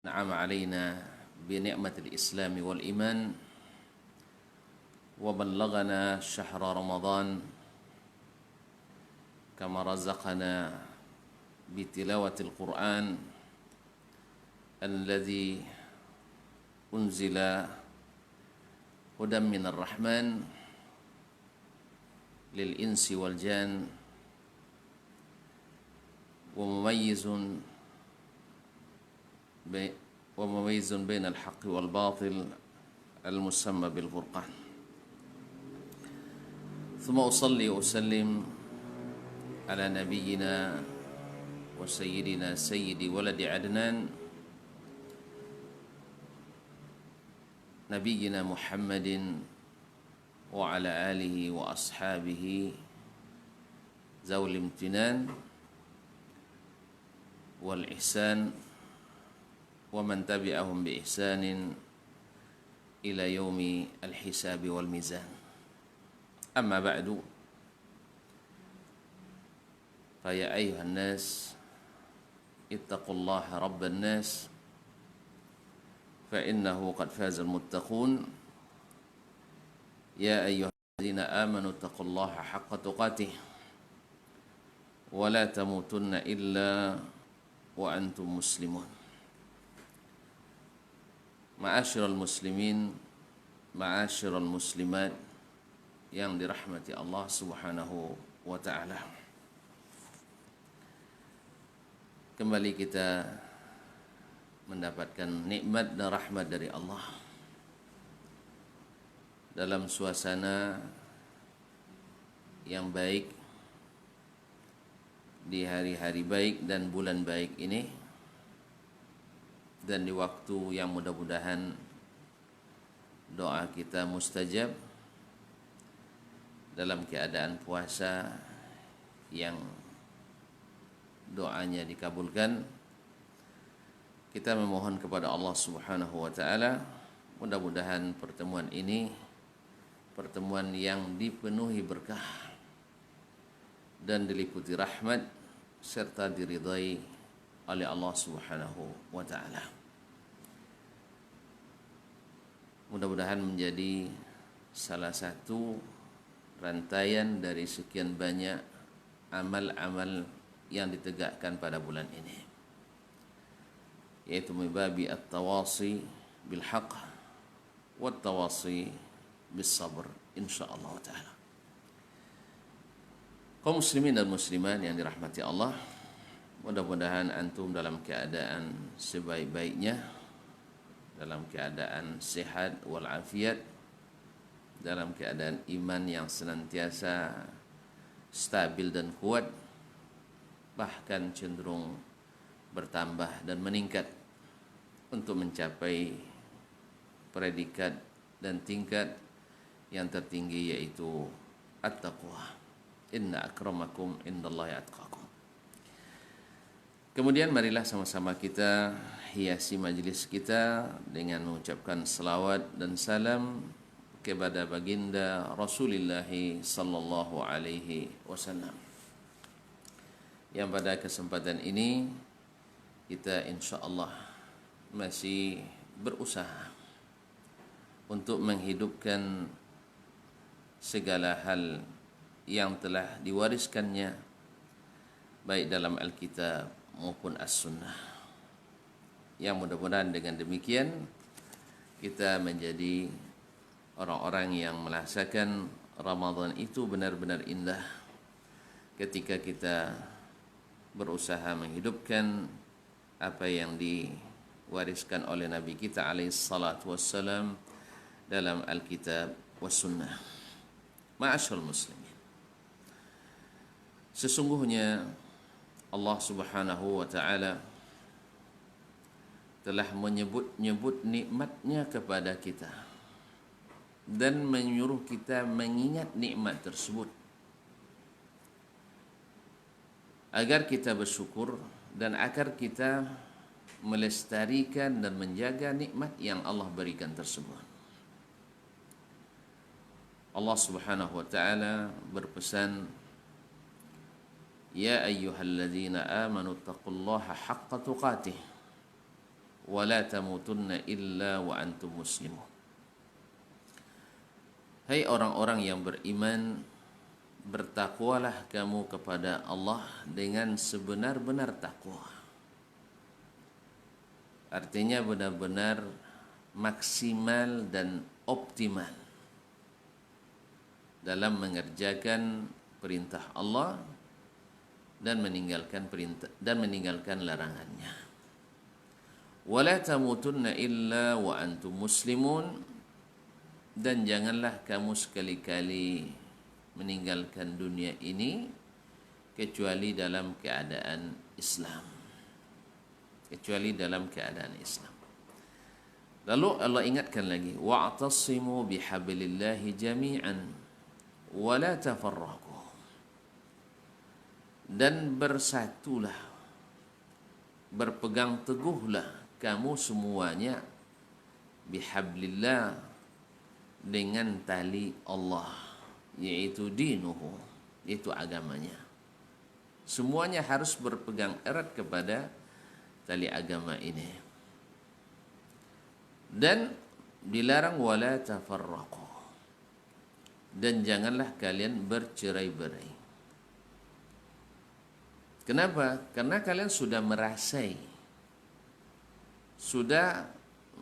نعم علينا بنعمة الإسلام والإيمان وبلغنا شهر رمضان كما رزقنا بتلاوة القرآن الذي أنزل هدى من الرحمن للإنس والجان ومميز بين الحق والباطل المسمى بالفرقان. ثم أصلي وأسلم على نبينا وسيدنا سيد ولد عدنان نبينا محمد وعلى آله وأصحابه ذوي الامتنان والإحسان ومن تبعهم بإحسان إلى يوم الحساب والميزان. أما بعد فيا أيها الناس اتقوا الله رب الناس فإنه قد فاز المتقون. يا أيها الذين آمنوا اتقوا الله حق تقاته ولا تموتن إلا وأنتم مسلمون. Ma'asyiral muslimin, ma'asyiral muslimat yang dirahmati Allah Subhanahu wa ta'ala. Kembali kita mendapatkan nikmat dan rahmat dari Allah dalam suasana yang baik di hari-hari baik dan bulan baik ini, dan di waktu yang mudah-mudahan doa kita mustajab dalam keadaan puasa yang doanya dikabulkan. Kita memohon kepada Allah Subhanahu wa ta'ala, mudah-mudahan pertemuan ini pertemuan yang dipenuhi berkah dan diliputi rahmat serta diridhai oleh Allah Subhanahu wa ta'ala. Mudah-mudahan menjadi salah satu rantaian dari sekian banyak amal-amal yang ditegakkan pada bulan ini, yaitu mibabi at-tawasi bil haqq wat tawasi bis sabr insyaallah ta'ala. Kaum muslimin dan muslimat yang dirahmati Allah, mudah-mudahan antum dalam keadaan sebaik-baiknya, dalam keadaan sehat walafiat, dalam keadaan iman yang senantiasa stabil dan kuat, bahkan cenderung bertambah dan meningkat untuk mencapai predikat dan tingkat yang tertinggi, yaitu at-taqwa. Inna akramakum indallahi atqakum. Kemudian marilah sama-sama kita hiasi majlis kita dengan mengucapkan salawat dan salam kepada baginda Rasulullah sallallahu alaihi wasallam, yang pada kesempatan ini kita insyaallah masih berusaha untuk menghidupkan segala hal yang telah diwariskannya baik dalam Alkitab maupun As-Sunnah, yang mudah-mudahan dengan demikian kita menjadi orang-orang yang merasakan Ramadan itu benar-benar indah ketika kita berusaha menghidupkan apa yang diwariskan oleh Nabi kita alaihi salatu wassalam dalam Alkitab was-Sunnah. Ma'asyiral muslimin, sesungguhnya Allah Subhanahu wa ta'ala telah menyebut-nyebut nikmatnya kepada kita dan menyuruh kita mengingat nikmat tersebut agar kita bersyukur dan agar kita melestarikan dan menjaga nikmat yang Allah berikan tersebut. Allah Subhanahu wa ta'ala berpesan, Ya ayyuhalladzina amanu taqullaha haqqa tuqatih wa la tamutunna illa wa antum muslimun. Hai orang-orang yang beriman, bertakwalah kamu kepada Allah dengan sebenar-benar takwa. Artinya benar-benar maksimal dan optimal dalam mengerjakan perintah Allah dan meninggalkan larangannya. Wala tamutunna illa wa antum muslimun, dan janganlah kamu sekali-kali meninggalkan dunia ini kecuali dalam keadaan Islam. Kecuali dalam keadaan Islam. Lalu Allah ingatkan lagi, wa'tasimu bihablillahi jami'an wa la tafarraqu. Dan bersatulah, berpegang teguhlah kamu semuanya bihablillah, dengan tali Allah, yaitu dinuhu, yaitu agamanya. Semuanya harus berpegang erat kepada tali agama ini. Dan dilarang wala tafarraqu, dan janganlah kalian bercerai-berai. Kenapa? Karena kalian sudah merasai, sudah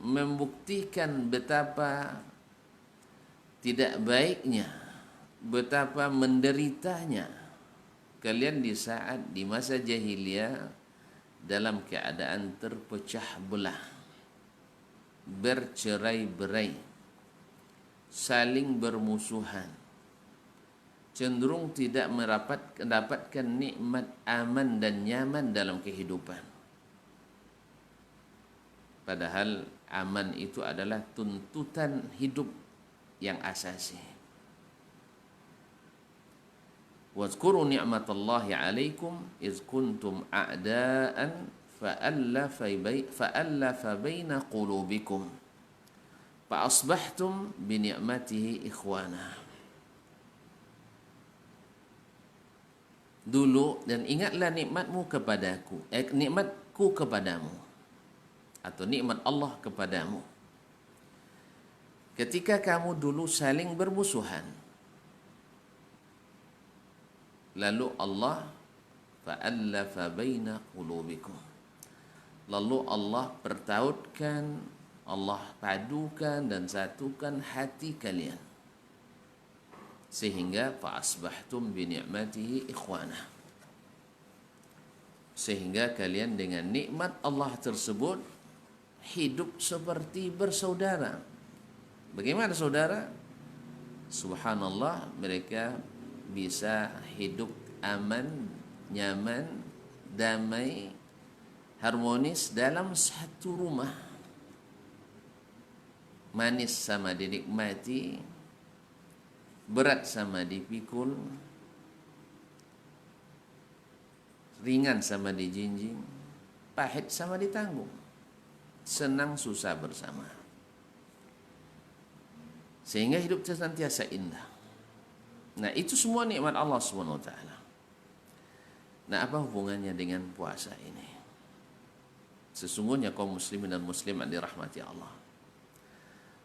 membuktikan betapa tidak baiknya, betapa menderitanya kalian di masa jahiliyah dalam keadaan terpecah belah, bercerai-berai, saling bermusuhan, cenderung tidak mendapatkan nikmat aman dan nyaman dalam kehidupan. Padahal aman itu adalah tuntutan hidup yang asasi. Wazkuru ni'matallahi 'alaikum iz kuntum a'daan fa'allafa baina qulubikum fa asbahtum bi ni'matihi ikhwana. Dulu, dan ingatlah nikmatku kepadamu, atau nikmat Allah kepadamu, ketika kamu dulu saling bermusuhan, lalu Allah fa'allafa baina qulubikum, lalu Allah pertautkan, Allah padukan dan satukan hati kalian, sehingga fa'asbahtum bi ni'matihi ikhwana, sehingga kalian dengan nikmat Allah tersebut hidup seperti bersaudara. Bagaimana saudara? Subhanallah, mereka bisa hidup aman, nyaman, damai, harmonis dalam satu rumah. Manis sama dinikmati, berat sama dipikul, ringan sama dijinjing, pahit sama ditanggung, senang susah bersama. Sehingga hidup senantiasa indah. Nah, itu semua nikmat Allah SWT. Nah, apa hubungannya dengan puasa ini? Sesungguhnya kaum muslimin dan muslimat dirahmati Allah,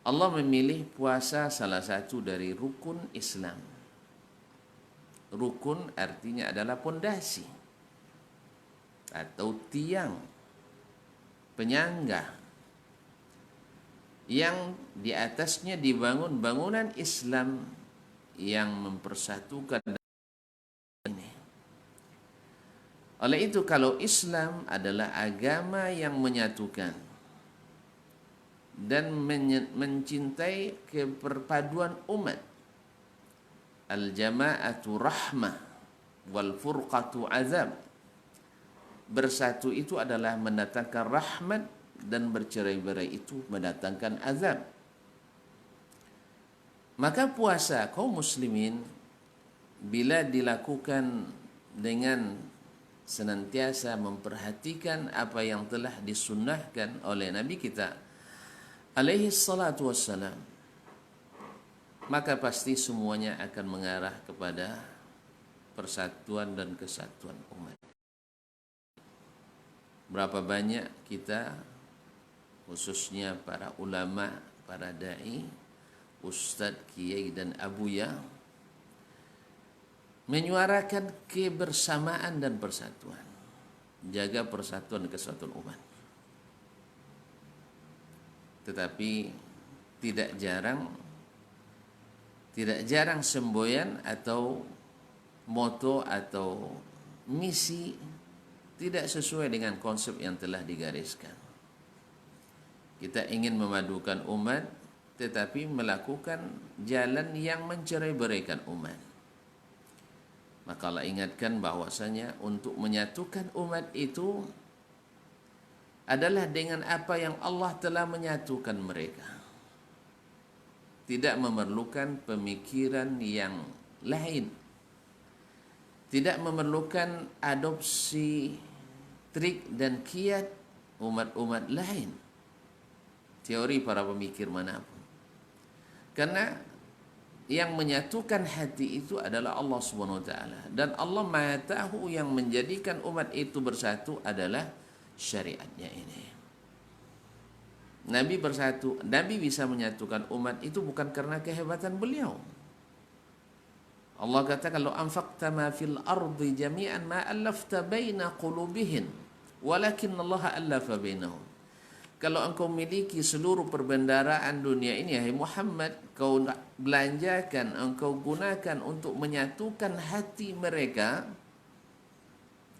Allah memilih puasa salah satu dari rukun Islam. Rukun artinya adalah pondasi atau tiang, penyangga, yang di atasnya dibangun bangunan Islam yang mempersatukan ini. Oleh itu, kalau Islam adalah agama yang menyatukan dan mencintai keperpaduan umat, al-jama'atu rahmah wal furqatu azab, bersatu itu adalah mendatangkan rahmat, dan bercerai-berai itu mendatangkan azab. Maka puasa kaum muslimin bila dilakukan dengan senantiasa memperhatikan apa yang telah disunnahkan oleh Nabi kita alaihi salatu wassalam, maka pasti semuanya akan mengarah kepada persatuan dan kesatuan umat. Berapa banyak kita khususnya para ulama, para dai, ustadz, kiai dan abuya, menyuarakan kebersamaan dan persatuan. Jaga persatuan dan kesatuan umat. Tetapi tidak jarang semboyan atau moto atau misi tidak sesuai dengan konsep yang telah digariskan. Kita ingin memadukan umat, tetapi melakukan jalan yang mencerai-beraikan umat. Maka Allah ingatkan bahwasanya untuk menyatukan umat itu adalah dengan apa yang Allah telah menyatukan mereka. Tidak memerlukan pemikiran yang lain. Tidak memerlukan adopsi trik dan kiat umat-umat lain. Teori para pemikir manapun. Karena yang menyatukan hati itu adalah Allah Subhanahu wa taala, dan Allah Maha tahu yang menjadikan umat itu bersatu adalah syariatnya ini. Nabi bersatu, Nabi bisa menyatukan umat itu bukan karena kehebatan beliau. Allah kata, kalau anfaqta ma fil ardi jami'an ma allafta baina qulubihin walakin Allah allafa bainahum. Kalau engkau miliki seluruh perbendaharaan dunia ini, hai Muhammad, kau belanjakan, engkau gunakan untuk menyatukan hati mereka.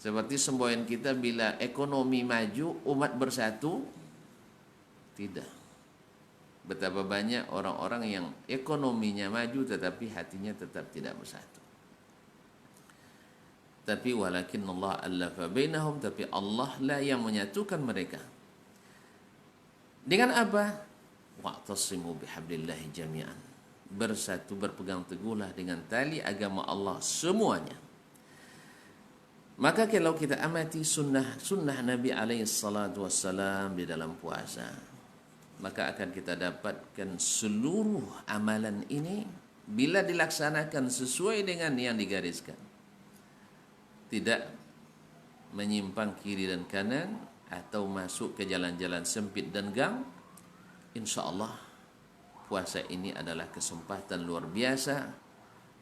Seperti semboyan kita, bila ekonomi maju, umat bersatu. Tidak. Betapa banyak orang-orang yang ekonominya maju tetapi hatinya tetap tidak bersatu. Tapi walakin Allah allafa bainahum, tapi Allah lah yang menyatukan mereka. Dengan apa? Wa'tasimu bihablillahi jami'an. Bersatu, berpegang teguhlah dengan tali agama Allah semuanya. Maka kalau kita amati sunnah Nabi alaihi salatu wassalam di dalam puasa, maka akan kita dapatkan seluruh amalan ini bila dilaksanakan sesuai dengan yang digariskan, tidak menyimpang kiri dan kanan atau masuk ke jalan-jalan sempit dan gang, insya Allah puasa ini adalah kesempatan luar biasa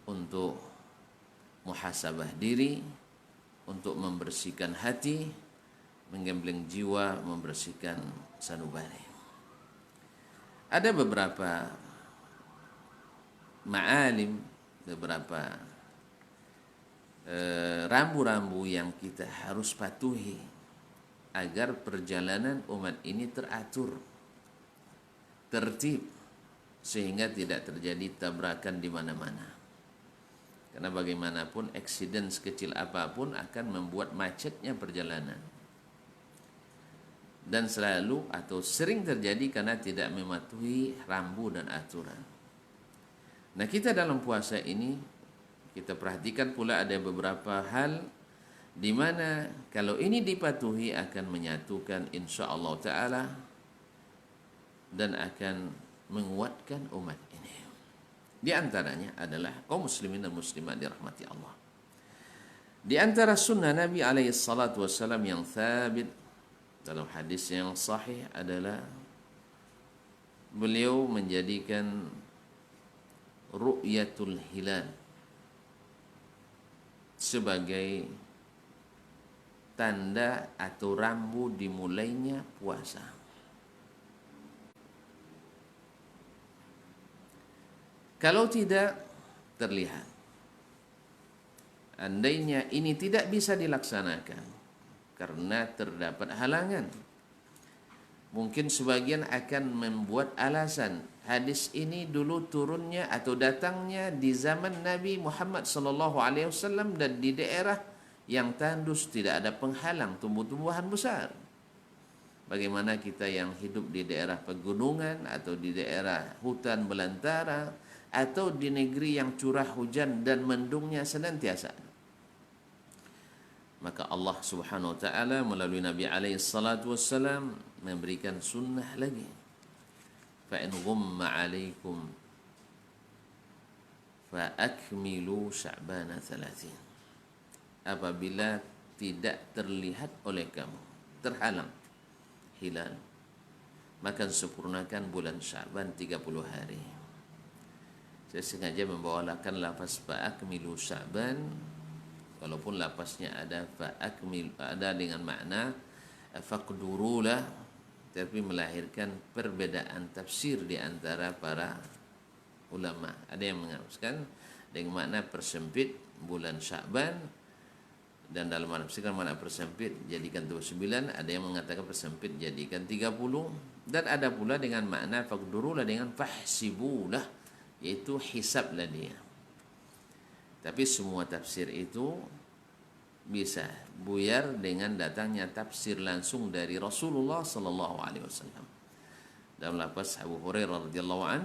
untuk muhasabah diri, untuk membersihkan hati, menggembleng jiwa, membersihkan sanubari. Ada beberapa ma'alim, beberapa rambu-rambu yang kita harus patuhi agar perjalanan umat ini teratur, tertib, sehingga tidak terjadi tabrakan di mana-mana. Karena bagaimanapun eksiden sekecil apapun akan membuat macetnya perjalanan. Dan selalu atau sering terjadi karena tidak mematuhi rambu dan aturan. Nah, kita dalam puasa ini kita perhatikan pula ada beberapa hal di mana kalau ini dipatuhi akan menyatukan insya Allah Ta'ala dan akan menguatkan umat ini. Di antaranya adalah kaum muslimin dan muslimat dirahmati Allah. Di antara sunnah Nabi alaihi salatu wassalam yang thabit dalam hadis yang sahih adalah beliau menjadikan ru'yatul hilal sebagai tanda atau rambu dimulainya puasa. Kalau tidak terlihat, andainya ini tidak bisa dilaksanakan karena terdapat halangan, mungkin sebagian akan membuat alasan hadis ini dulu turunnya atau datangnya di zaman Nabi Muhammad SAW dan di daerah yang tandus, tidak ada penghalang tumbuh-tumbuhan besar. Bagaimana kita yang hidup di daerah pegunungan atau di daerah hutan belantara atau di negeri yang curah hujan dan mendungnya senantiasa. Maka Allah Subhanahu wa taala melalui Nabi alaihi salatu wassalam memberikan sunnah lagi. Fa in ghumma alaikum fa akmilu sya'bana 30. Apabila tidak terlihat oleh kamu, terhalang hilal, maka sempurnakan bulan Sya'ban 30 hari. Saya sengaja membawakan lafaz fa'akmilu Sya'ban, walaupun lafaznya ada ada dengan makna faqdurulah, tapi melahirkan perbedaan tafsir di antara para ulama. Ada yang mengatakan dengan makna persempit bulan Sya'ban, dan dalam menafsirkan makna persempit jadikan 29, ada yang mengatakan persempit jadikan 30, dan ada pula dengan makna faqdurulah dengan fahsibulah, yaitu hisablah dia. Tapi semua tafsir itu bisa buyar dengan datangnya tafsir langsung dari Rasulullah sallallahu alaihi wasallam. Dalam lafaz Abu Hurairah radhiyallahu an,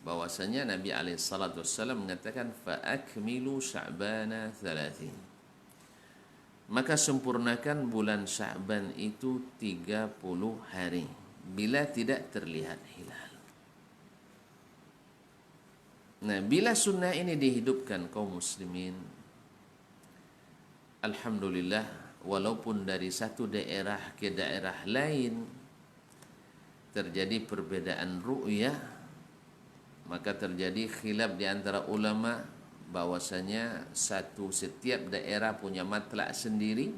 bahwasanya Nabi alaihi salatu wasallam mengatakan fa akmilu sya'bana 30. Maka sempurnakan bulan Sya'ban itu 30 hari bila tidak terlihat hilal. Nah, bila sunnah ini dihidupkan kaum muslimin, alhamdulillah, walaupun dari satu daerah ke daerah lain terjadi perbedaan ru'yah, maka terjadi khilaf di antara ulama bahwasanya setiap daerah punya matlak sendiri.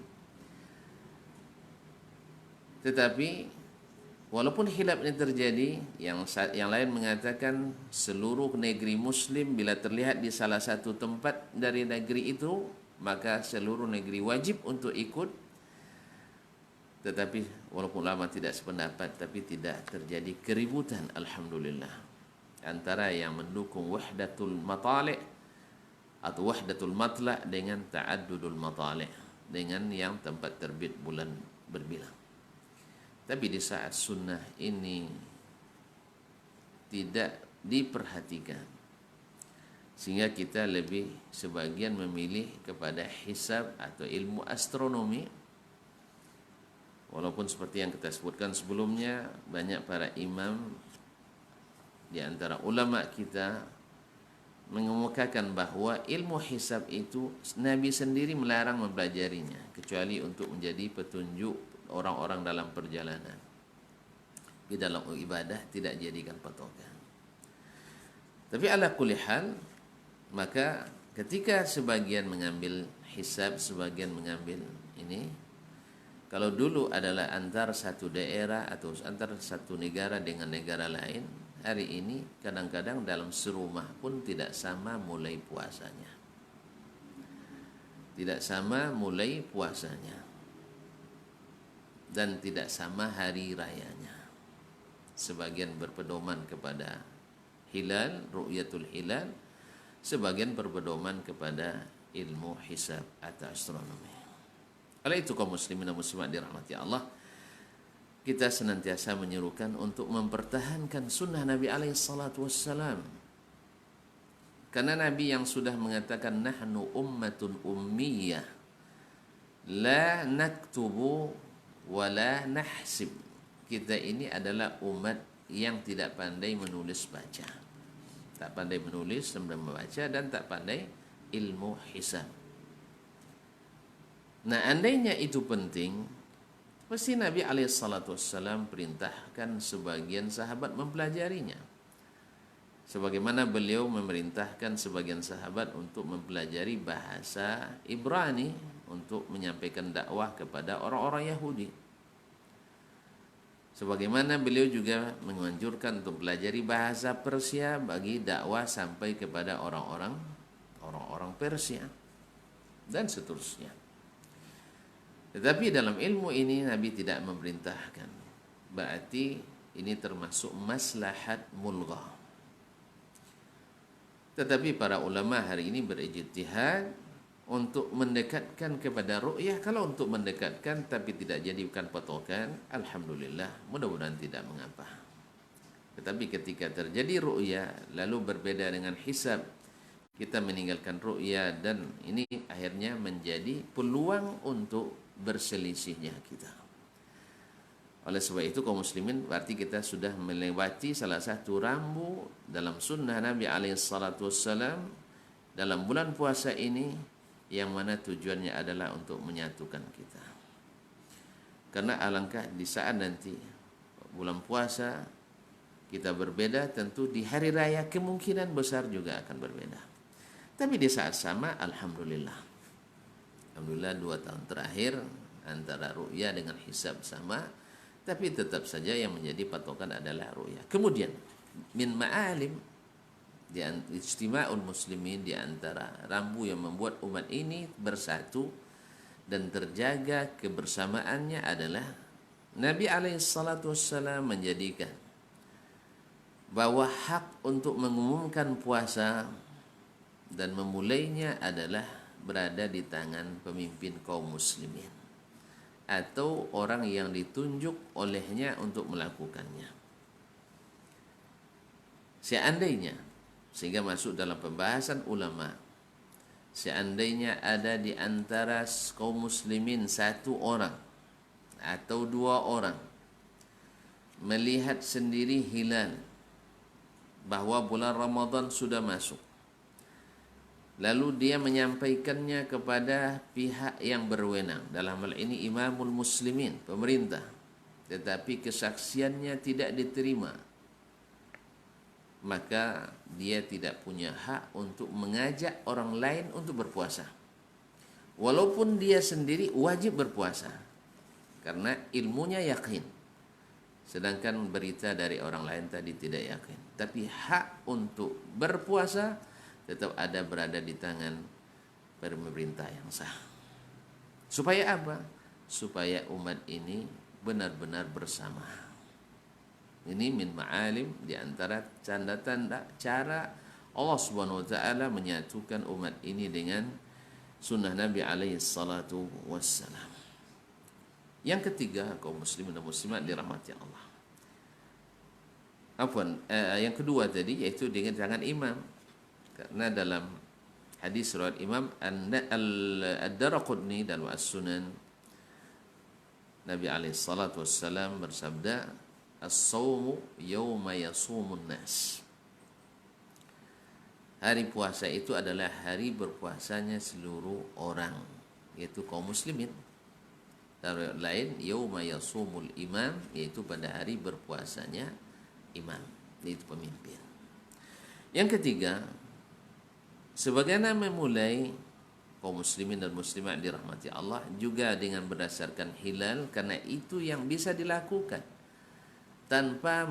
Tetapi walaupun khilaf ini terjadi, yang lain mengatakan seluruh negeri muslim bila terlihat di salah satu tempat dari negeri itu, maka seluruh negeri wajib untuk ikut. Tetapi walaupun ulama tidak sependapat, tapi tidak terjadi keributan, alhamdulillah, antara yang mendukung wahdatul matali' atau wahdatul matla' dengan ta'addudul matali', dengan yang tempat terbit bulan berbilang. Tapi di saat sunnah ini tidak diperhatikan, sehingga kita lebih sebagian memilih kepada hisab atau ilmu astronomi, walaupun seperti yang kita sebutkan sebelumnya, banyak para imam di antara ulama kita mengemukakan bahwa ilmu hisab itu Nabi sendiri melarang mempelajarinya, kecuali untuk menjadi petunjuk orang-orang dalam perjalanan. Di dalam ibadah tidak jadikan patokan. Tapi ala kulli hal, maka ketika sebagian mengambil hisab, sebagian mengambil ini, kalau dulu adalah antar satu daerah atau antar satu negara dengan negara lain, hari ini kadang-kadang dalam serumah pun tidak sama mulai puasanya. Tidak sama mulai puasanya. Dan tidak sama hari rayanya. Sebagian berpedoman kepada hilal, ru'yatul hilal, sebagian berpedoman kepada ilmu hisab atau astronomi. Oleh itu kaum muslimin dan muslimat dirahmati Allah, kita senantiasa menyerukan untuk mempertahankan sunnah Nabi alaihi salatu wassalam. Karena Nabi yang sudah mengatakan nahnu ummatun ummiyah la naktubu wa la nahsib. Kita ini adalah umat yang tidak pandai menulis baca. Tak pandai menulis dan membaca, dan tak pandai ilmu hisab. Nah, andainya itu penting, pasti Nabi alaihissalam perintahkan sebagian sahabat mempelajarinya. Sebagaimana beliau memerintahkan sebagian sahabat untuk mempelajari bahasa Ibrani untuk menyampaikan dakwah kepada orang-orang Yahudi. Sebagaimana beliau juga menganjurkan untuk pelajari bahasa Persia bagi dakwah sampai kepada orang-orang Persia dan seterusnya. Tetapi dalam ilmu ini Nabi tidak memerintahkan. Berarti ini termasuk maslahat mulghah. Tetapi para ulama hari ini berijtihad untuk mendekatkan kepada ru'yah. Kalau untuk mendekatkan tapi tidak jadikan patokan, alhamdulillah, mudah-mudahan tidak mengapa. Tetapi ketika terjadi ru'yah lalu berbeda dengan hisab, kita meninggalkan ru'yah, dan ini akhirnya menjadi peluang untuk berselisihnya kita. Oleh sebab itu kaum muslimin, berarti kita sudah melewati salah satu rambu dalam sunnah Nabi alaihissalam dalam bulan puasa ini, yang mana tujuannya adalah untuk menyatukan kita. Karena alangkah di saat nanti bulan puasa kita berbeda, tentu di hari raya kemungkinan besar juga akan berbeda. Tapi di saat sama, Alhamdulillah 2 tahun terakhir antara ru'ya dengan hisab sama, tapi tetap saja yang menjadi patokan adalah ru'ya. Kemudian min ma'alim di ijtima'ul muslimin, di antara rambu yang membuat umat ini bersatu dan terjaga kebersamaannya adalah Nabi SAW menjadikan bahwa hak untuk mengumumkan puasa dan memulainya adalah berada di tangan pemimpin kaum muslimin atau orang yang ditunjuk olehnya untuk melakukannya. Seandainya, sehingga masuk dalam pembahasan ulama, seandainya ada di antara kaum muslimin 1 orang atau 2 orang melihat sendiri hilal bahwa bulan Ramadan sudah masuk, lalu dia menyampaikannya kepada pihak yang berwenang, dalam hal ini imamul muslimin, pemerintah, tetapi kesaksiannya tidak diterima, maka dia tidak punya hak untuk mengajak orang lain untuk berpuasa, walaupun dia sendiri wajib berpuasa karena ilmunya yakin, sedangkan berita dari orang lain tadi tidak yakin. Tapi hak untuk berpuasa tetap berada di tangan pemerintah yang sah. Supaya apa? Supaya umat ini benar-benar bersama. Ini min ma'alim, di antara tanda-tanda cara Allah Subhanahu wa taala menyatukan umat ini dengan sunnah Nabi alaihi salatu wassalam. Yang ketiga, kaum muslimin dan muslimat dirahmati Allah. Yang kedua tadi yaitu dengan tangan imam. Karena dalam hadis riwayat Imam Ad-Darqutni dan As-Sunan, Nabi alaihi salatu wassalam bersabda, "As-shaumu yauma yasumun nas." Hari puasa itu adalah hari berpuasanya seluruh orang, yaitu kaum muslimin. Dan lain, yauma yasumul imam, yaitu pada hari berpuasanya imam, yaitu pemimpin. Yang ketiga, sebagaimana memulai kaum muslimin dan muslimat dirahmati Allah juga dengan berdasarkan hilal, karena itu yang bisa dilakukan tanpa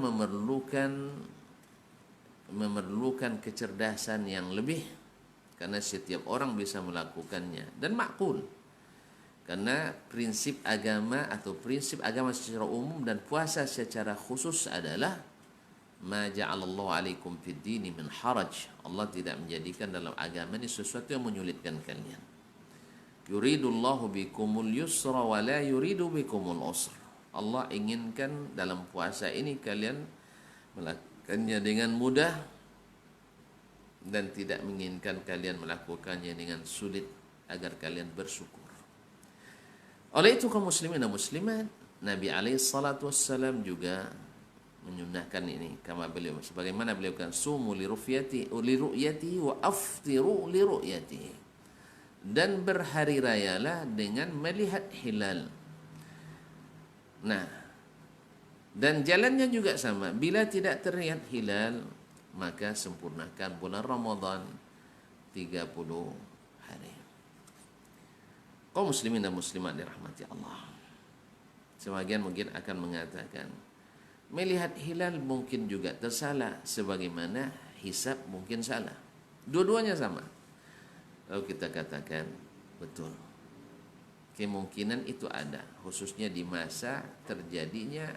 memerlukan kecerdasan yang lebih, karena setiap orang bisa melakukannya dan makul. Karena prinsip agama atau prinsip agama secara umum dan puasa secara khusus adalah ma ja'alallahu alaikum fid dini min haraj. Allah tidak menjadikan dalam agama ini sesuatu yang menyulitkan kalian. Yuridullahu bikumul yusra wa la yuridu bikumul usra. Allah inginkan dalam puasa ini kalian melakukannya dengan mudah dan tidak menginginkan kalian melakukannya dengan sulit, agar kalian bersyukur. Oleh itu kaum muslimin dan muslimat, Nabi alaihi salatu wassalam juga menyunahkan ini, sebagaimana beliau kan, sumu li ru'yati wa aftiru li ru'yati, dan berhari rayalah dengan melihat hilal. Nah, dan jalannya juga sama, bila tidak terlihat hilal maka sempurnakan bulan Ramadan 30 hari. Kaum muslimin dan muslimat dirahmati Allah, sebagian mungkin akan mengatakan melihat hilal mungkin juga tersalah, sebagaimana hisab mungkin salah. Dua-duanya sama. Lalu kita katakan betul, kemungkinan itu ada, khususnya di masa terjadinya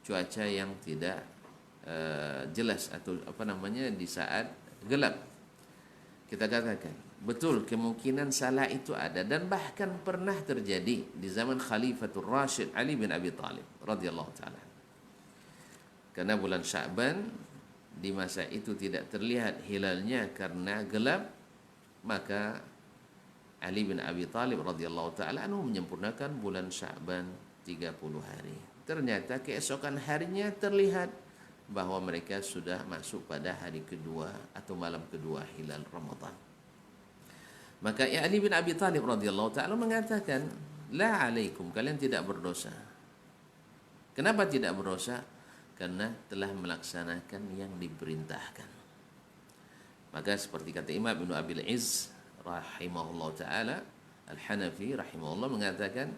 cuaca yang tidak jelas, atau di saat gelap. Kita katakan betul, kemungkinan salah itu ada, dan bahkan pernah terjadi di zaman Khalifatul Rashid Ali bin Abi Thalib radhiyallahu taala. Karena bulan Sya'ban di masa itu tidak terlihat hilalnya karena gelap, maka Ali bin Abi Thalib radhiyallahu taala anhu menyempurnakan bulan Sya'ban 30 hari. Ternyata keesokan harinya terlihat bahwa mereka sudah masuk pada hari kedua atau malam kedua hilal Ramadan. Maka Ali bin Abi Thalib radhiyallahu taala mengatakan, la alaikum, kalian tidak berdosa. Kenapa tidak berdosa? Karena telah melaksanakan yang diperintahkan. Maka seperti kata Imam Ibnu Abil Izz rahimahullah taala, Al-Hanafi rahimahullah mengatakan,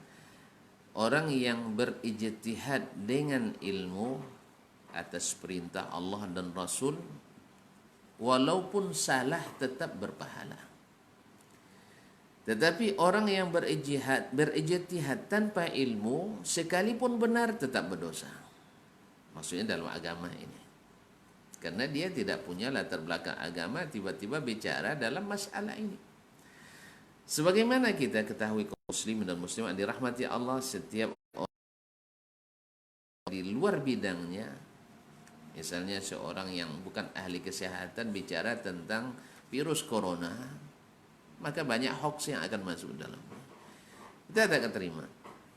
orang yang berijtihad dengan ilmu atas perintah Allah dan Rasul, walaupun salah tetap berpahala. Tetapi orang yang berijtihad tanpa ilmu, sekalipun benar tetap berdosa. Maksudnya dalam agama ini. Karena dia tidak punya latar belakang agama, tiba-tiba bicara dalam masalah ini. Sebagaimana kita ketahui kaum muslimin dan muslimat dirahmati Allah, setiap orang di luar bidangnya, misalnya seorang yang bukan ahli kesehatan bicara tentang virus corona, maka banyak hoax yang akan masuk dalam. Kita tidak akan terima.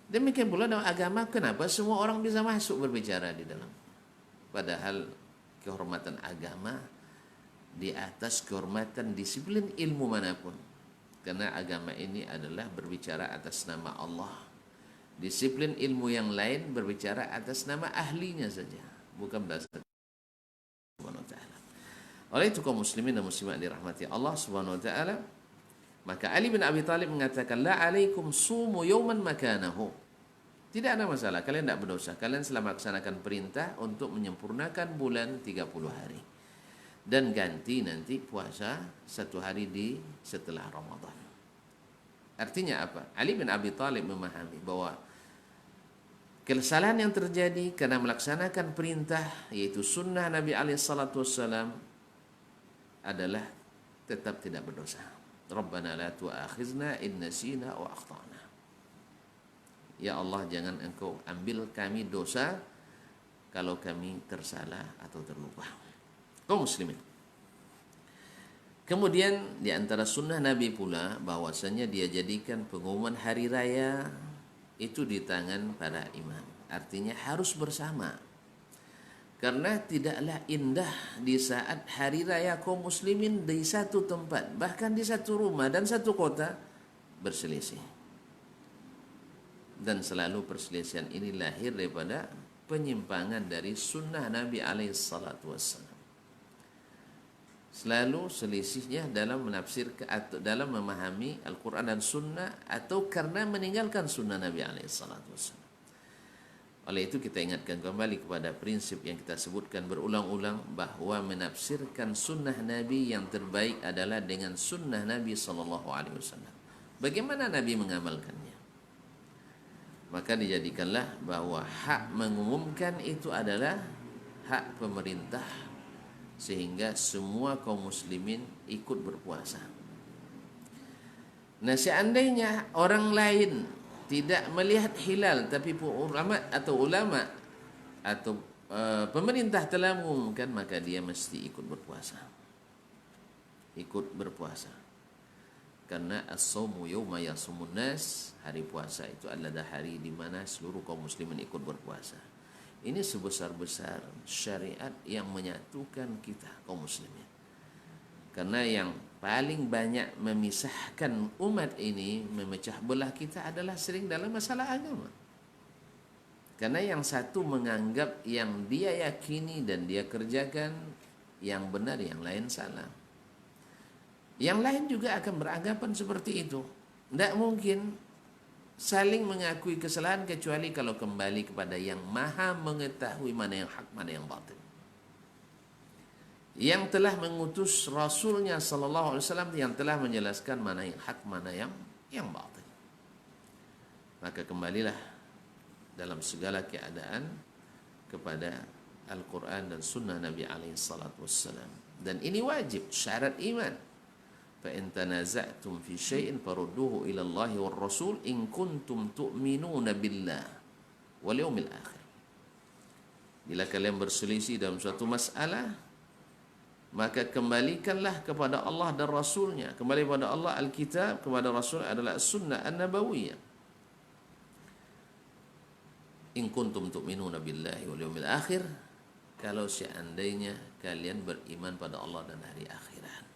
Demikian pula dalam agama, kenapa semua orang bisa masuk berbicara di dalam? Padahal kehormatan agama di atas kehormatan disiplin ilmu manapun. Karena agama ini adalah berbicara atas nama Allah. Disiplin ilmu yang lain berbicara atas nama ahlinya saja, bukan berdasarkan Subhanahu wa ta'ala. Oleh itu kaum muslimin dan muslimat dirahmati Allah Subhanahu wa ta'ala, maka Ali bin Abi Thalib mengatakan, la alaikum sumu yawman makanahu. Tidak ada masalah, kalian tidak berdosa. Kalian telah melaksanakan perintah untuk menyempurnakan bulan 30 hari. Dan ganti nanti puasa 1 hari setelah Ramadan. Artinya apa? Ali bin Abi Thalib memahami bahwa kesalahan yang terjadi karena melaksanakan perintah, yaitu sunnah Nabi SAW, adalah tetap tidak berdosa. Rabbana la tu'akhizna in nasina wa akhtana. Ya Allah, jangan engkau ambil kami dosa kalau kami tersalah atau terlupa. Kaum muslimin. Kemudian di antara sunnah Nabi pula bahwasanya dia jadikan pengumuman hari raya itu di tangan para imam. Artinya harus bersama. Karena tidaklah indah di saat hari raya kaum muslimin di satu tempat, bahkan di satu rumah dan satu kota berselisih. Dan selalu perselisihan ini lahir daripada penyimpangan dari sunnah Nabi SAW. Selalu selisihnya dalam menafsirkan atau dalam memahami Al-Quran dan Sunnah, atau karena meninggalkan sunnah Nabi SAW. Oleh itu kita ingatkan kembali kepada prinsip yang kita sebutkan berulang-ulang, bahwa menafsirkan sunnah Nabi yang terbaik adalah dengan sunnah Nabi SAW. Bagaimana Nabi mengamalkannya? Maka dijadikanlah bahwa hak mengumumkan itu adalah hak pemerintah, sehingga semua kaum muslimin ikut berpuasa. Nah, seandainya orang lain tidak melihat hilal, tapi ulama atau pemerintah telah mengumumkan, maka dia mesti ikut berpuasa. Ikut berpuasa. Karena as-shaumu yauma yasumun nas, hari puasa itu adalah hari di mana seluruh kaum muslimin ikut berpuasa. Ini sebesar-besar syariat yang menyatukan kita kaum muslimin. Karena yang paling banyak memisahkan umat ini, memecah belah kita adalah sering dalam masalah agama. Karena yang satu menganggap yang dia yakini dan dia kerjakan yang benar, yang lain salah. Yang lain juga akan beranggapan seperti itu. Tidak mungkin saling mengakui kesalahan kecuali kalau kembali kepada yang maha mengetahui mana yang hak, mana yang batil. Yang telah mengutus Rasulnya sallallahu alaihi wasallam, yang telah menjelaskan mana yang hak, mana yang batil. Maka kembalilah dalam segala keadaan kepada Al-Quran dan Sunnah Nabi alaihi salatu wassalam. Dan ini wajib, syarat iman. فَإِن تَنَازَعْتُمْ فِي شَيْءٍ فَرُدُّوهُ إِلَى اللَّهِ وَالرَّسُولِ إِن كُنتُمْ تُؤْمِنُونَ بِاللَّهِ وَالْيَوْمِ الْآخِرِ. Bila kalian berselisih dalam suatu masalah, maka kembalikanlah kepada Allah dan Rasulnya. Kembali kepada Allah Alkitab, kepada Rasul adalah Sunnah An-Nabawiyah. In kuntum tu'minuna billahi wal yawmil akhir, kalau seandainya kalian beriman pada Allah dan hari akhirat.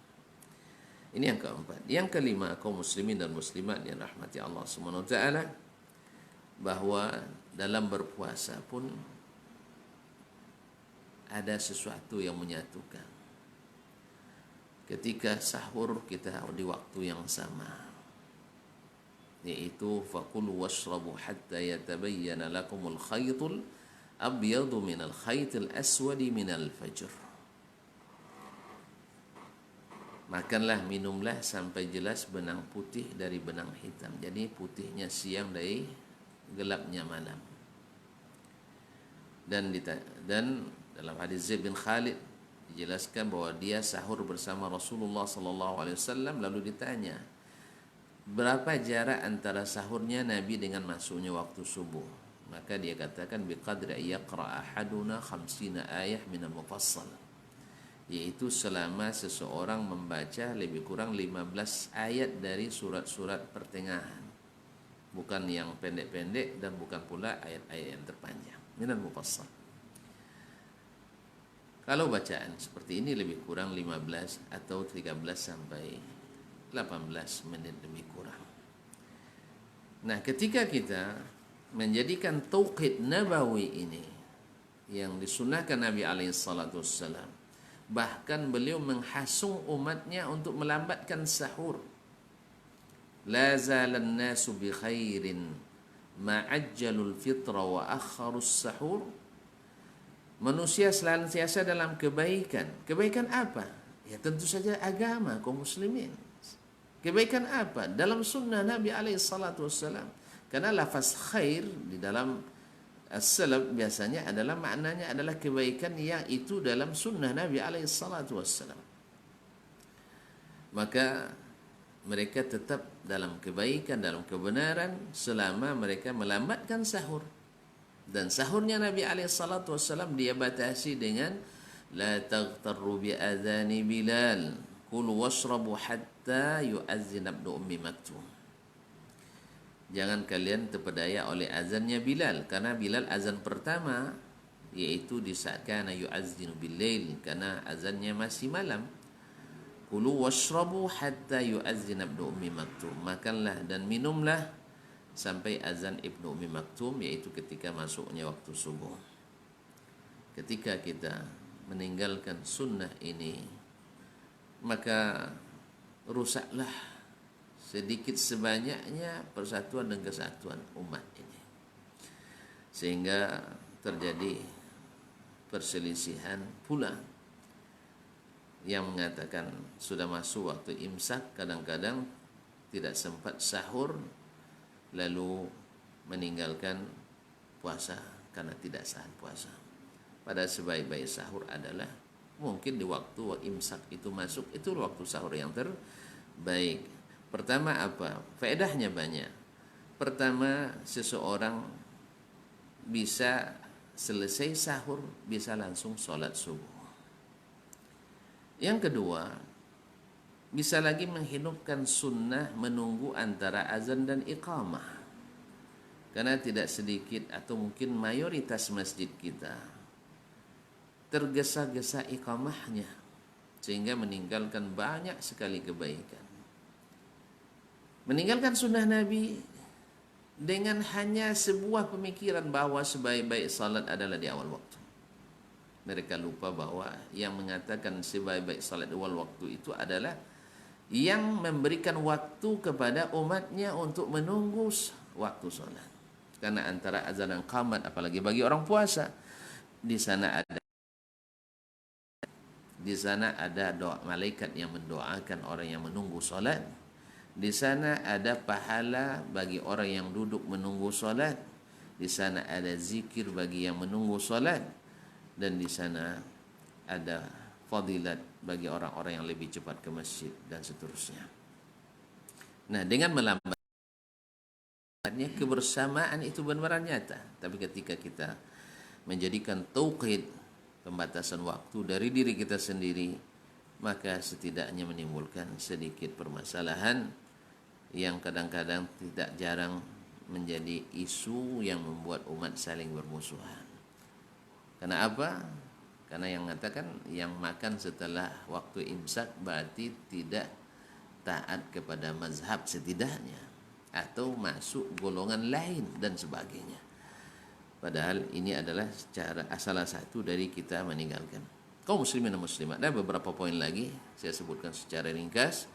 Ini yang keempat. Yang kelima, kaum muslimin dan muslimat yang rahmati Allah Subhanahu wa taala, bahwa dalam berpuasa pun ada sesuatu yang menyatukan. Ketika sahur kita di waktu yang sama, yaitu fakulu washrabu hatta yatabayyana lakumul khaytul abyadu minal khaytil aswadi minal fajr. Makanlah, minumlah sampai jelas benang putih dari benang hitam. Jadi putihnya siang dari gelapnya malam. Dan dalam hadis Zaid bin Khalid dijelaskan bahwa dia sahur bersama Rasulullah SAW, lalu ditanya, berapa jarak antara sahurnya Nabi dengan masuknya waktu subuh? Maka dia katakan, biqadri yaqra ahaduna 50 ayat min al-mufassal, yaitu selama seseorang membaca lebih kurang 15 ayat dari surat-surat pertengahan, bukan yang pendek-pendek dan bukan pula ayat-ayat yang terpanjang, min al-mufassal. Kalau bacaan seperti ini lebih kurang 15 atau 13 sampai 18 menit lebih kurang. Nah, ketika kita menjadikan tauqid nabawi ini yang disunahkan Nabi SAW, bahkan beliau menghasung umatnya untuk melambatkan sahur. La zalan nasu bi khairin ma'ajjalul fitra wa akharus sahur. Manusia senantiasa dalam kebaikan. Kebaikan apa? Ya tentu saja agama kaum muslimin. Kebaikan apa? Dalam sunnah Nabi SAW. Karena lafaz khair di dalam as-salaf biasanya adalah maknanya adalah kebaikan yang itu dalam sunnah Nabi SAW. Maka mereka tetap dalam kebaikan, dalam kebenaran selama mereka melambatkan sahur. Dan sahurnya Nabi SAW dia batasi dengan la taghtarru bi adhani Bilal, kulu washrabu hatta yu'azzin ibnu ummi maktum. Jangan kalian terpedaya oleh azannya Bilal, karena Bilal azan pertama yaitu di saat kana yu'azzinu bil-lail, karena azannya masih malam. Kulu washrabu hatta yu'azzin ibnu ummi maktum. Makanlah dan minumlah sampai azan Ibnu Ummi Maktum, yaitu ketika masuknya waktu subuh. Ketika kita meninggalkan sunnah ini, maka rusaklah sedikit sebanyaknya persatuan dan kesatuan umat ini, sehingga terjadi perselisihan pula yang mengatakan sudah masuk waktu imsak, kadang-kadang tidak sempat sahur, lalu meninggalkan puasa karena tidak sah puasa. Pada sebaik-baik sahur adalah mungkin di waktu imsak itu masuk, itu waktu sahur yang terbaik. Pertama apa? Faedahnya banyak. Pertama, seseorang bisa selesai sahur, bisa langsung sholat subuh. Yang kedua, bisa lagi menghidupkan sunnah menunggu antara azan dan iqamah. Karena tidak sedikit atau mungkin mayoritas masjid kita tergesa-gesa iqamahnya, sehingga meninggalkan banyak sekali kebaikan. Meninggalkan sunnah Nabi dengan hanya sebuah pemikiran bahwa sebaik-baik salat adalah di awal waktu. Mereka lupa bahwa yang mengatakan sebaik-baik salat di awal waktu itu adalah yang memberikan waktu kepada umatnya untuk menunggu waktu sholat. Karena antara azan dan qamat, apalagi bagi orang puasa, di sana ada doa malaikat yang mendoakan orang yang menunggu sholat. Di sana ada pahala bagi orang yang duduk menunggu sholat. Di sana ada zikir bagi yang menunggu sholat. Dan di sana ada fadilat bagi orang-orang yang lebih cepat ke masjid dan seterusnya. Nah, dengan melambatnya kebersamaan itu benar-benar nyata. Tapi ketika kita menjadikan tauqid, pembatasan waktu dari diri kita sendiri, maka setidaknya menimbulkan sedikit permasalahan yang kadang-kadang tidak jarang menjadi isu yang membuat umat saling bermusuhan. Karena apa? Karena yang mengatakan yang makan setelah waktu imsak berarti tidak taat kepada mazhab setidaknya, atau masuk golongan lain dan sebagainya. Padahal ini adalah salah satu dari kita meninggalkan. Kaum muslimin dan muslimat, ada beberapa poin lagi saya sebutkan secara ringkas,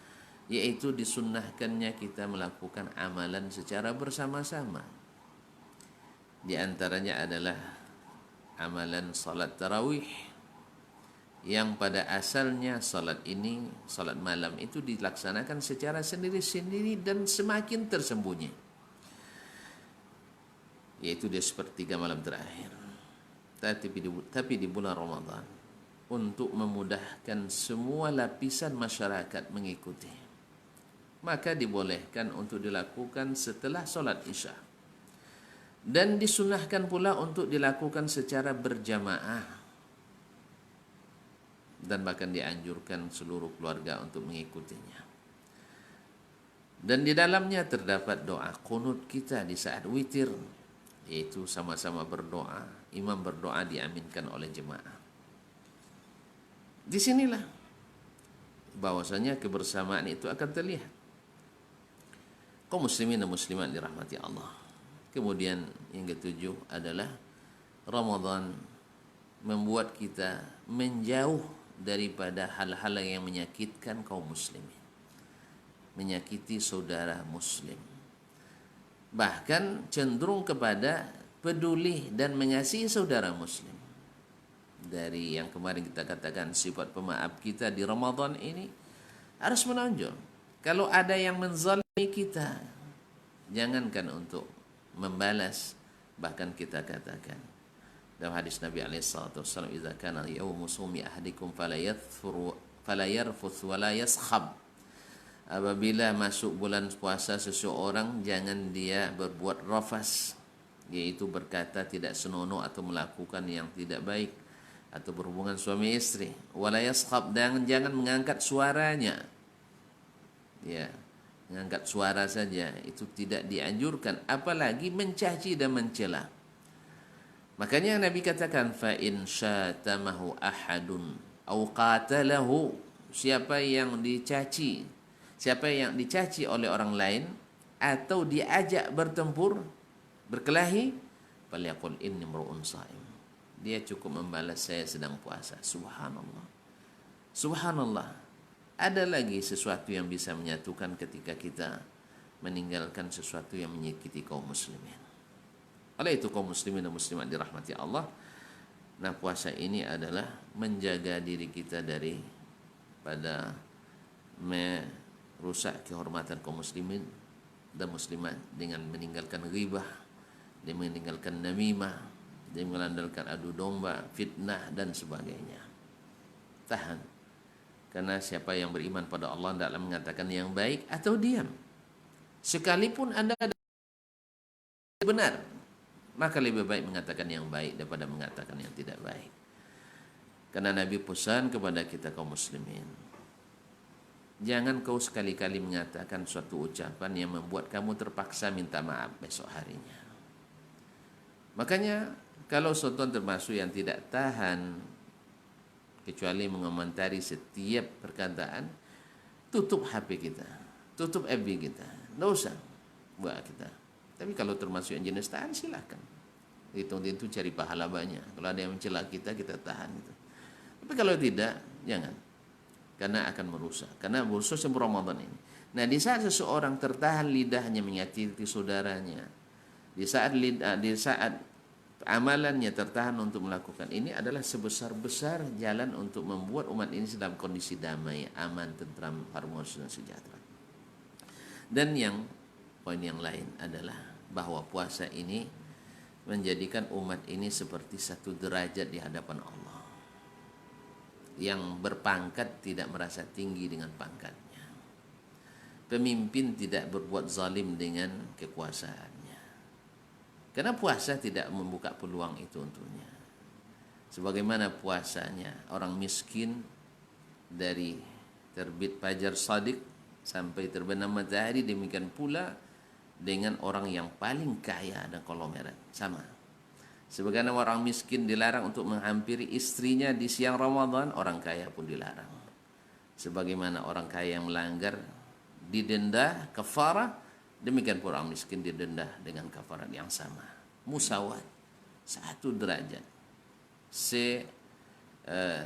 yaitu disunnahkannya kita melakukan amalan secara bersama-sama. Di antaranya adalah amalan salat tarawih, yang pada asalnya salat malam itu dilaksanakan secara sendiri-sendiri dan semakin tersembunyi, yaitu di sepertiga malam terakhir. Tapi di bulan Ramadan, untuk memudahkan semua lapisan masyarakat mengikuti, maka dibolehkan untuk dilakukan setelah solat isya. Dan disunahkan pula untuk dilakukan secara berjamaah. Dan bahkan dianjurkan seluruh keluarga untuk mengikutinya. Dan di dalamnya terdapat doa qunut kita di saat witir, yaitu sama-sama berdoa, imam berdoa diaminkan oleh jemaah. Disinilah bahwasanya kebersamaan itu akan terlihat. Kaum muslimin dan muslimat dirahmati Allah. Kemudian yang ketujuh adalah Ramadan membuat kita menjauh daripada hal-hal yang menyakitkan kaum muslimin, menyakiti saudara muslim, bahkan cenderung kepada peduli dan mengasihi saudara muslim. Dari yang kemarin kita katakan, sifat pemaaf kita di Ramadan ini harus menonjol. Kalau ada yang menzalimi kita, jangankan untuk membalas, bahkan kita katakan dalam hadis Nabi SAW, "Idza kana yawmu sumi ahadikum fala yarfuth wa la yaskhab." Apabila masuk bulan puasa seseorang, jangan dia berbuat rafas, yaitu berkata tidak senonoh atau melakukan yang tidak baik, atau berhubungan suami istri. Wala yaskhab, dan jangan mengangkat suaranya. Ya, mengangkat suara saja itu tidak dianjurkan, apalagi mencaci dan mencela. Makanya Nabi katakan, fa in syatamahu ahadun au qatalahu, siapa yang dicaci oleh orang lain atau diajak bertempur, berkelahi, falyaqul inni mru'un shaim, dia cukup membalas saya sedang puasa. Subhanallah. Subhanallah. Ada lagi sesuatu yang bisa menyatukan ketika kita meninggalkan sesuatu yang menyakiti kaum muslimin. Oleh itu kaum muslimin dan muslimat dirahmati Allah, nah puasa ini adalah menjaga diri kita dari pada merusak kehormatan kaum muslimin dan muslimat dengan meninggalkan ghibah, dengan meninggalkan namimah, dengan mengandalkan adu domba, fitnah dan sebagainya. Tahan. Karena siapa yang beriman pada Allah hendaklah mengatakan yang baik atau diam. Sekalipun Anda benar, maka lebih baik mengatakan yang baik daripada mengatakan yang tidak baik. Karena Nabi pesan kepada kita kaum muslimin, jangan kau sekali-kali mengatakan suatu ucapan yang membuat kamu terpaksa minta maaf besok harinya. Makanya kalau sultan termasuk yang tidak tahan kecuali mengomentari setiap perkataan, tutup HP kita, tutup FB kita, tidak usah buat kita. Tapi kalau termasuk yang jenis tahan, silakan. Itu cari pahala banyak. Kalau ada yang mencela kita, kita tahan itu. Tapi kalau tidak, jangan. Karena akan merusak. Karena khususnya Ramadan ini. Nah, di saat seseorang tertahan lidahnya menyakiti saudaranya, di saat amalannya tertahan untuk melakukan ini, adalah sebesar-besar jalan untuk membuat umat ini dalam kondisi damai, aman, tentram, harmonis dan sejahtera. Dan poin yang lain adalah bahwa puasa ini menjadikan umat ini seperti satu derajat di hadapan Allah. Yang berpangkat tidak merasa tinggi dengan pangkatnya. Pemimpin tidak berbuat zalim dengan kekuasaan. Karena puasa tidak membuka peluang itu untuknya. Sebagaimana puasanya orang miskin dari terbit fajar shadiq sampai terbenam matahari, demikian pula dengan orang yang paling kaya dan konglomerat. Sama. Sebagaimana orang miskin dilarang untuk menghampiri istrinya di siang Ramadan, orang kaya pun dilarang. Sebagaimana orang kaya yang melanggar didenda kafarah, demikian pula orang miskin didenda dengan kafarat yang sama. Musawat. satu derajat.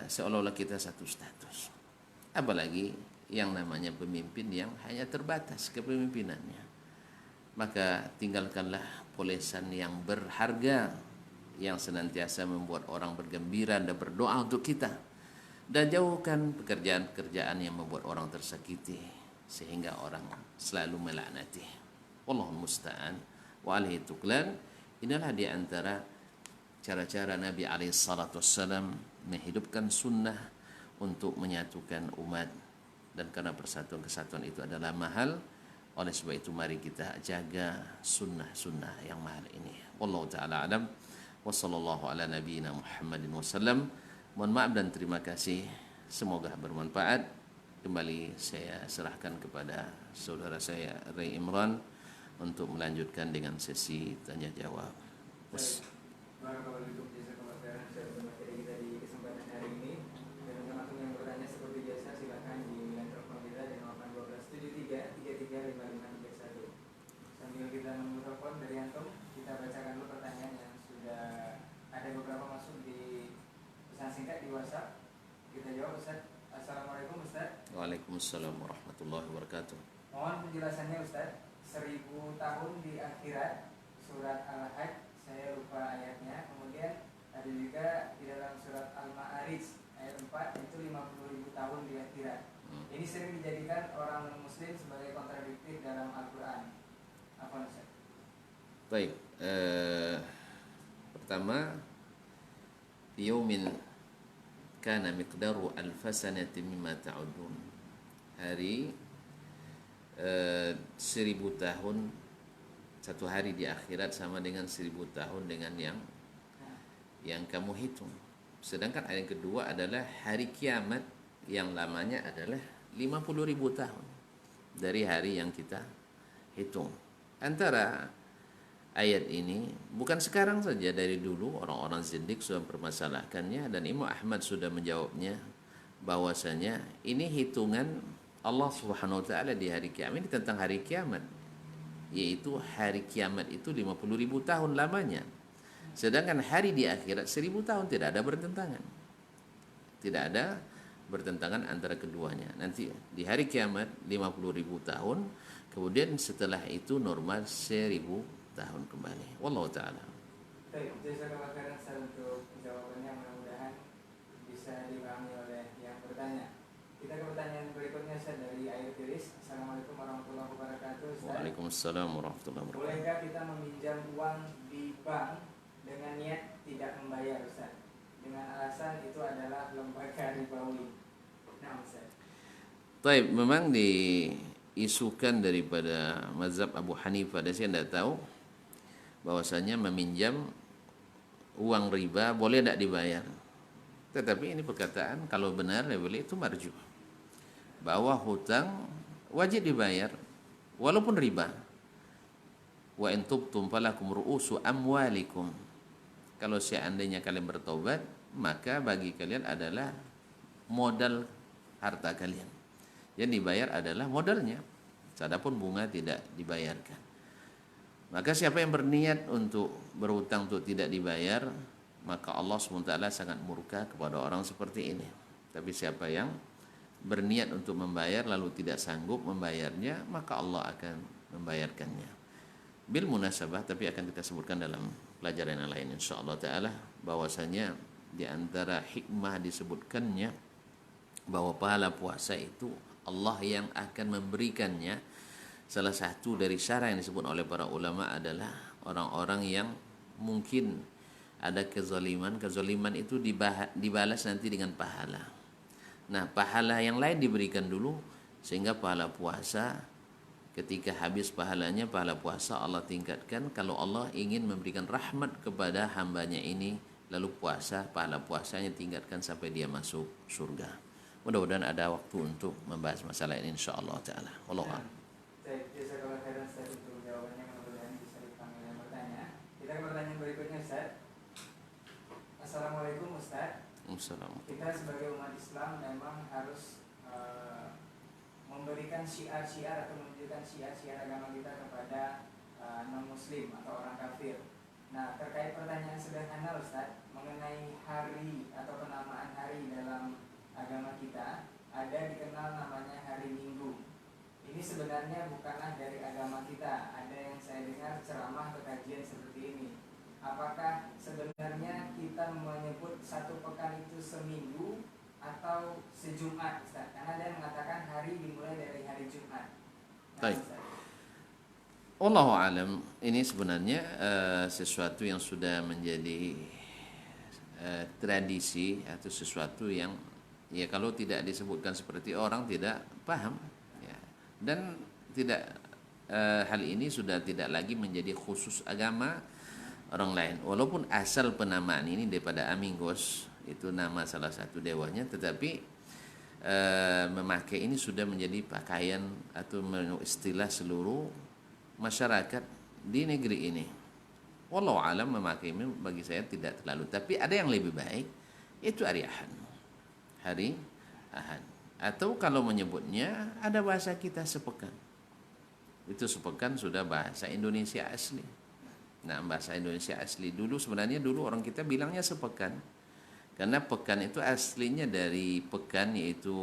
Seolah-olah kita satu status. Apalagi yang namanya pemimpin yang hanya terbatas kepemimpinannya. Maka tinggalkanlah polesan yang berharga, yang senantiasa membuat orang bergembira dan berdoa untuk kita, dan jauhkan pekerjaan-pekerjaan yang membuat orang tersakiti sehingga orang selalu melaknati. Wallahul musta'an wa alaihi tuklan. Inilah di antara cara-cara Nabi alaihi salatu wassalam menghidupkan sunnah untuk menyatukan umat, dan karena persatuan kesatuan itu adalah mahal, oleh sebab itu mari kita jaga sunnah-sunnah yang mahal ini. Wallahu taala alam wa sallallahu ala nabiyyina Muhammadin wasallam. Mohon maaf dan terima kasih, semoga bermanfaat. Kembali saya serahkan kepada saudara saya Ray Imran untuk melanjutkan dengan sesi tanya jawab. Barakallahu jazakallahu khairan untuk materi kita di kesempatan hari ini. Dan teman-teman yang bertanya seperti biasa silakan di line telepon kita di 0812 73 33 5531. Sambil kita menunggu telepon dari antum, kita bacakan dulu pertanyaan yang sudah ada beberapa masuk di pesan singkat di WhatsApp. Kita jawab, Ustaz. Assalamualaikum Ustaz. Waalaikumsalam warahmatullahi wabarakatuh. Mohon penjelasannya Ustaz. 1000 tahun di akhirat, surat Al-Hajj, saya lupa ayatnya. Kemudian ada juga di dalam surat Al-Ma'arij ayat 4 itu 50.000 tahun di akhirat. Ini sering dijadikan orang muslim sebagai kontradiktif dalam Al-Quran. Apa Ustaz? Baik, pertama, yaumin kana miqdaru alfasanati mimma ta'udun. Hari 1000 tahun, satu hari di akhirat sama dengan 1000 tahun dengan yang kamu hitung. Sedangkan ayat yang kedua adalah hari kiamat yang lamanya adalah 50.000 tahun dari hari yang kita hitung. Antara ayat ini bukan sekarang saja, dari dulu orang-orang zindik sudah mempermasalahkannya, dan Imam Ahmad sudah menjawabnya bahwasanya ini hitungan Allah Subhanahu wa taala di hari kiamat, ini tentang hari kiamat, yaitu hari kiamat itu 50.000 tahun lamanya. Sedangkan hari di akhirat 1000 tahun, tidak ada bertentangan. Tidak ada bertentangan antara keduanya. Nanti di hari kiamat 50.000 tahun, kemudian setelah itu normal 1000 tahun kembali. Wallahu taala. Baik, jazakallahu khairan untuk jawabannya, mudah-mudahan bisa dipahami oleh yang bertanya. Kita ke pertanyaan berikutnya, Ustaz, dari Air Tiris. Assalamualaikum warahmatullahi wabarakatuh, Ustaz. Waalaikumsalam warahmatullahi wabarakatuh. Bolehkah kita meminjam uang di bank dengan niat tidak membayar, Ustaz, dengan alasan itu adalah lembaga ribawi? Nah, Ustaz. Baik, memang diisukan daripada mazhab Abu Hanifah, dan saya tidak tahu bahwasanya meminjam uang riba boleh tidak dibayar. Tetapi ini perkataan kalau benar ya boleh, itu marjuh, bahwa hutang wajib dibayar walaupun riba. Wa in tubtum falakum ru'usu amwalikum. Kalau seandainya kalian bertobat, maka bagi kalian adalah modal harta kalian. Yang dibayar adalah modalnya. Adapun bunga tidak dibayarkan. Maka siapa yang berniat untuk berhutang untuk tidak dibayar, maka Allah SWT sangat murka kepada orang seperti ini. Tapi siapa yang berniat untuk membayar lalu tidak sanggup membayarnya, maka Allah akan membayarkannya. Bil munasabah, tapi akan kita sebutkan dalam pelajaran yang lain insyaallah taala, bahwasanya di antara hikmah disebutkannya bahwa pahala puasa itu Allah yang akan memberikannya. Salah satu dari syarat yang disebut oleh para ulama adalah orang-orang yang mungkin ada kezaliman itu dibalas nanti dengan pahala. Nah, pahala yang lain diberikan dulu, sehingga pahala puasa ketika habis pahalanya, pahala puasa Allah tingkatkan. Kalau Allah ingin memberikan rahmat kepada hambanya ini, lalu puasa, pahala puasanya tingkatkan sampai dia masuk surga. Mudah-mudahan ada waktu untuk membahas masalah ini insyaallah taala. Wallahu a'lam. Baik, jazakallahu khairan Ustaz untuk jawabannya, mudah-mudahan bisa dipahami yang bertanya. Kita ke pertanyaan berikutnya, Ustaz. Assalamualaikum Ustaz. Kita sebagai umat Islam memang harus memberikan syiar-syiar atau menunjukkan syiar-syiar agama kita kepada non-muslim atau orang kafir. Nah, terkait pertanyaan sederhana Ustaz mengenai hari atau penamaan hari dalam agama kita, ada dikenal namanya hari Minggu. Ini sebenarnya bukanlah dari agama kita. Ada yang saya dengar ceramah atau kajian seperti ini. Apakah sebenarnya kita menyebut satu pekan itu seminggu atau sejumat, Ustaz? Karena ada yang mengatakan hari dimulai dari hari Jumat. Nah, Baik. Ustaz. Wallahu alam, ini sebenarnya sesuatu yang sudah menjadi tradisi atau sesuatu yang ya kalau tidak disebutkan seperti orang tidak paham ya. Dan tidak hal ini sudah tidak lagi menjadi khusus agama orang lain, walaupun asal penamaan ini daripada Amingos, itu nama salah satu dewanya, tetapi memakai ini sudah menjadi pakaian atau istilah seluruh masyarakat di negeri ini. Wallahu alam, memakai ini bagi saya tidak terlalu, tapi ada yang lebih baik, itu hari Ahad. Hari Ahad. Atau kalau menyebutnya ada bahasa kita sepekan. Itu sepekan sudah bahasa Indonesia asli. Nah, bahasa Indonesia asli dulu sebenarnya orang kita bilangnya sepekan. Karena pekan itu aslinya dari pekan, yaitu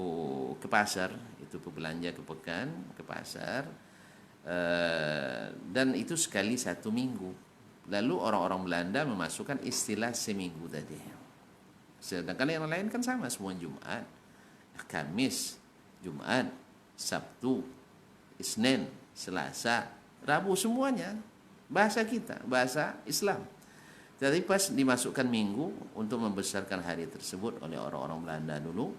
ke pasar, itu berbelanja ke pekan, ke pasar. Dan itu sekali satu minggu. Lalu orang-orang Belanda memasukkan istilah seminggu tadi. Sedangkan yang lain kan sama semua, Jumat, Kamis, Jumat, Sabtu, Isnin, Selasa, Rabu, semuanya bahasa kita, bahasa Islam. Tapi pas dimasukkan minggu untuk membesarkan hari tersebut oleh orang-orang Belanda dulu,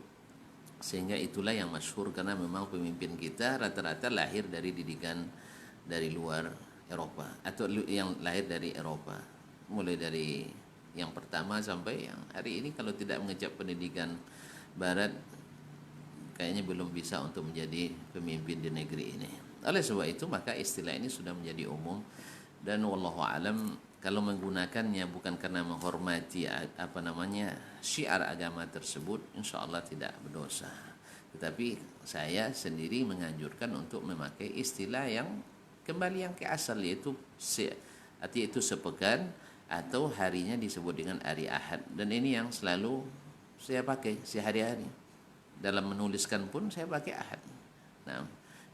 sehingga itulah yang masyhur, karena memang pemimpin kita rata-rata lahir dari didikan dari luar Eropa atau yang lahir dari Eropa, mulai dari yang pertama sampai yang hari ini kalau tidak mengecap pendidikan Barat kayaknya belum bisa untuk menjadi pemimpin di negeri ini. Oleh sebab itu maka istilah ini sudah menjadi umum, dan wallahu alam kalau menggunakannya bukan karena menghormati syiar agama tersebut, insya Allah tidak berdosa. Tetapi saya sendiri menganjurkan untuk memakai istilah yang kembali yang ke asal, yaitu sepekan atau harinya disebut dengan hari Ahad. Dan ini yang selalu saya pakai sehari-hari. Dalam menuliskan pun saya pakai Ahad. Nah,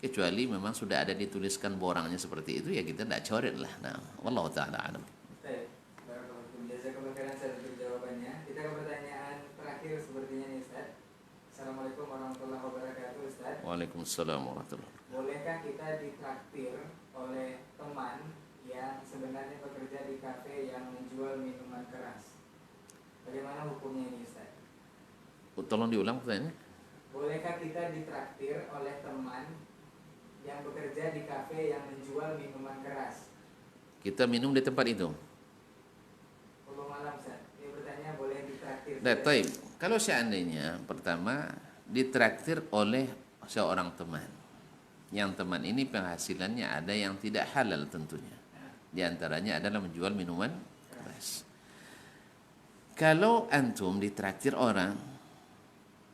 kecuali memang sudah ada dituliskan borangnya seperti itu, ya kita tidak coret lah. Nah, wallahu taala alam. Baik, barakallahu jazakallahu khairan Ustaz untuk jawabannya. Kita ke pertanyaan terakhir sepertinya nih Ustaz. Assalamualaikum warahmatullahi wabarakatuh Ustaz. Waalaikumsalam warahmatullahi wabarakatuh. Bolehkah kita ditraktir oleh teman yang sebenarnya bekerja di kafe yang menjual minuman keras? Bagaimana hukumnya ini Ustaz? Tolong diulang pertanyaannya. Bolehkah kita ditraktir oleh teman yang bekerja di kafe yang menjual minuman keras? Kita minum di tempat itu. Belum malam Ustaz. Dia bertanya boleh ditraktir. Nah, taib. Kalau seandainya pertama ditraktir oleh seorang teman, yang teman ini penghasilannya ada yang tidak halal tentunya. Di antaranya adalah menjual minuman keras. Kalau antum ditraktir orang,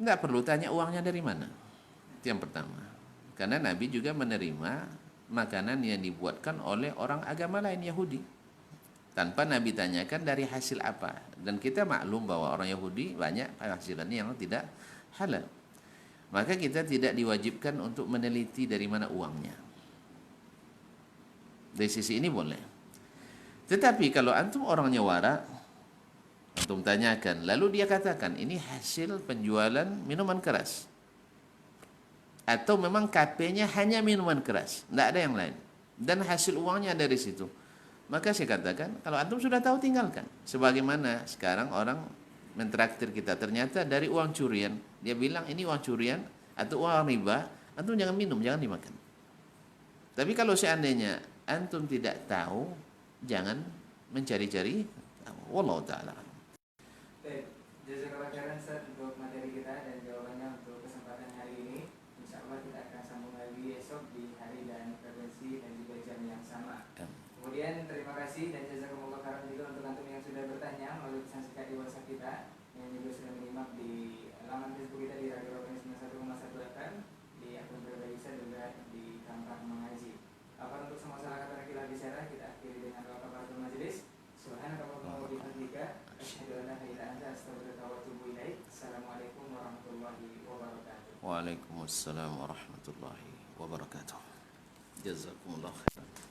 tidak perlu tanya uangnya dari mana. Itu yang pertama. Karena Nabi juga menerima makanan yang dibuatkan oleh orang agama lain, Yahudi, tanpa Nabi tanyakan dari hasil apa. Dan kita maklum bahwa orang Yahudi banyak penghasilannya yang tidak halal. Maka kita tidak diwajibkan untuk meneliti dari mana uangnya. Dari sisi ini boleh. Tetapi kalau antum orangnya warak, antum tanyakan, lalu dia katakan ini hasil penjualan minuman keras, atau memang KP-nya hanya minuman keras, tidak ada yang lain, dan hasil uangnya dari situ, maka saya katakan, kalau antum sudah tahu tinggalkan. Sebagaimana sekarang orang mentraktir kita, ternyata dari uang curian, dia bilang ini uang curian atau uang riba, antum jangan minum, jangan dimakan. Tapi kalau seandainya antum tidak tahu, jangan mencari-cari. Wallahu ta'ala. Baik, jazakallahu khairan Ustaz untuk materi kita dan jawabannya untuk kesempatan hari ini. Insyaallah kita akan sambung lagi esok di hari dan frekuensi dan juga jam yang sama. Kemudian terima kasih dan jazakumullah khairan juga untuk antum yang sudah bertanya melalui pesan singkat di WhatsApp kita, yang juga sudah menyimak di laman Facebook kita di Radio Rokan 91,1 FM, di akun pribadi saya juga di Kampak Mengaji. Apa untuk semua salah kata kita bicara, kita akhiri dengan doa kafaratul majelis. Waalaikumsalam warahmatullahi wabarakatuh. Jazakumullah khairan.